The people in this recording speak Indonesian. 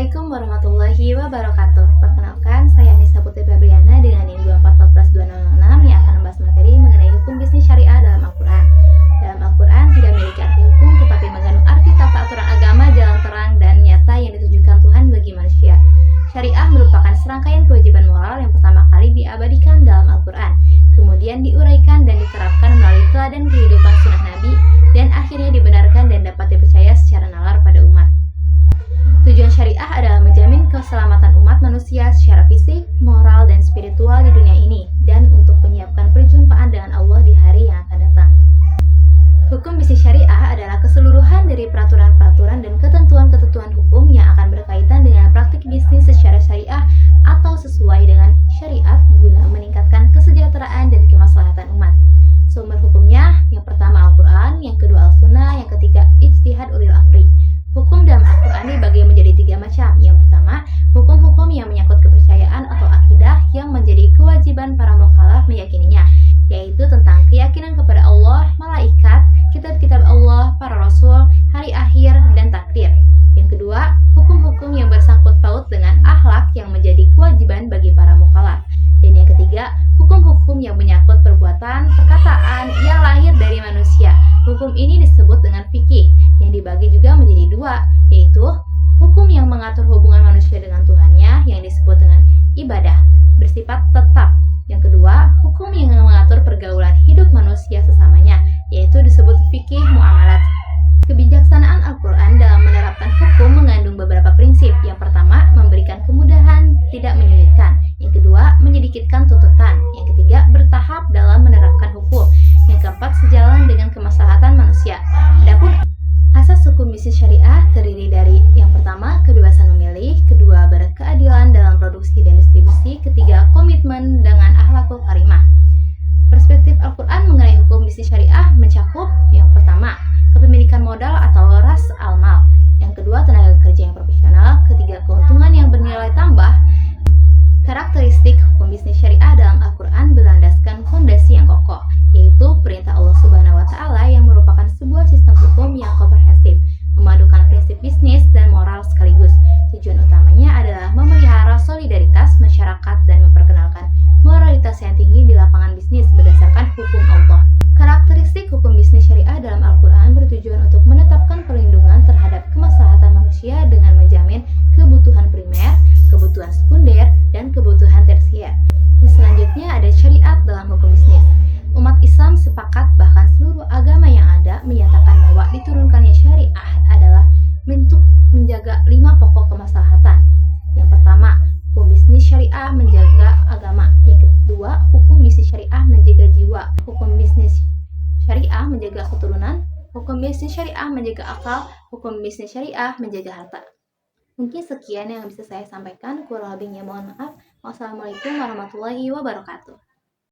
Assalamualaikum warahmatullahi wabarakatuh. Perkenalkan, saya Anissa Putri Febriana dengan NIM 241426 yang akan membahas materi mengenai hukum bisnis syariah dalam Al-Quran. Dalam Al-Quran tidak memiliki arti hukum, tetapi mengandung arti tata aturan agama, jalan terang, dan nyata yang ditujukan Tuhan bagi manusia. Syariah merupakan serangkaian kewajiban moral yang pertama kali diabadikan dalam Al-Quran, kemudian diuraikan dan diterapkan melalui teladan kehidupan sunnah Nabi, dan akhirnya dibenarkan dan dapat dipercaya secara nalar pada umat. Tujuan syariah adalah menjamin keselamatan umat manusia secara fisik, moral, dan spiritual di dunia ini, dan untuk menyiapkan perjumpaan dengan Allah di hari yang akan datang. Hukum bisnis syariah adalah keseluruhan dari peraturan-peraturan dan ketentuan-ketentuan hukum yang akan berkaitan dengan praktik bisnis secara syariah atau sesuai dengan syariat guna meningkatkan kesejahteraan dan kemaslahatan umat. Sumber hukumnya, yang pertama Al-Quran, yang kedua Al-Sunnah, yang ketiga Ijtihad Ulil Amri. Hukum dalam Al-Quran dibagi menjadi 3 macam. Yang pertama, hukum-hukum yang menyangkut kepercayaan atau akidah yang menjadi kewajiban para mukallaf meyakininya, yaitu tentang keyakinan kepada Allah, malaikat, kitab-kitab Allah, para rasul, hari akhir, dan takdir. Yang kedua, hukum-hukum yang bersangkut paut dengan akhlak yang menjadi kewajiban bagi para mukallaf. Dan yang ketiga, hukum-hukum yang menyangkut perbuatan, perkataan yang lahir dari manusia. Hukum ini disebut dengan fikih, yang dibagi juga menjadi 2, yaitu hukum yang mengatur hubungan manusia dengan Tuhannya, yang disebut dengan ibadah, bersifat tetap. Yang kedua, hukum yang mengatur pergaulan hidup manusia sesamanya, yaitu disebut fikih muamalat. Kebijaksanaan Al-Quran dalam menerapkan hukum mengandung beberapa prinsip. Yang pertama, memberikan kemudahan, tidak menyulitkan. Yang kedua, menyedikitkan tuntutan. Yang ketiga, bertahap dalam menerapkan hukum. Yang keempat, sejalan dengan kemaslahatan manusia. Adapun asas hukum bisnis syariah terdiri dari yang pertama, kebebasan memilih, kedua, berkeadilan dalam produksi dan distribusi, ketiga, komitmen dengan akhlakul karimah. Perspektif Al-Quran mengenai hukum bisnis syariah mencakup yang pertama, kepemilikan modal atau ras al-mal, yang kedua, tenaga kerja yang profesional, ketiga, keuntungan yang bernilai tambah. Karakteristik hukum bisnis syariah dalam Al-Quran berlandaskan fondasi yang kokoh, yaitu perintah Allah Subhanahu wa Ta'ala yang merupakan sebuah sistem hukum yang komprehensif, memadukan prinsip bisnis dan moral sekaligus. Tujuan utamanya adalah memelihara solidaritas masyarakat dan memperkenalkan moralitas yang tinggi di lapangan bisnis berdasarkan hukum Allah. Karakteristik hukum bisnis syariah dalam Al-Quran bertujuan untuk menetapkan perlindungan terhadap kemaslahatan manusia dengan menjamin kebutuhan primer, kebutuhan sekunder, dan kebutuhan tersier. Selanjutnya ada syariat dalam hukum bisnis. Umat Islam sepakat, bahkan seluruh agama yang ada menyatakan bahwa diturunkannya syariah adalah bentuk menjaga 5 pokok kemaslahatan. Yang pertama, hukum bisnis syariah menjaga agama. Yang kedua, hukum bisnis syariah menjaga jiwa. Hukum bisnis syariah menjaga keturunan. Hukum bisnis syariah menjaga akal. Hukum bisnis syariah menjaga harta. Mungkin sekian yang bisa saya sampaikan. Kurang lebihnya mohon maaf. Wassalamualaikum warahmatullahi wabarakatuh.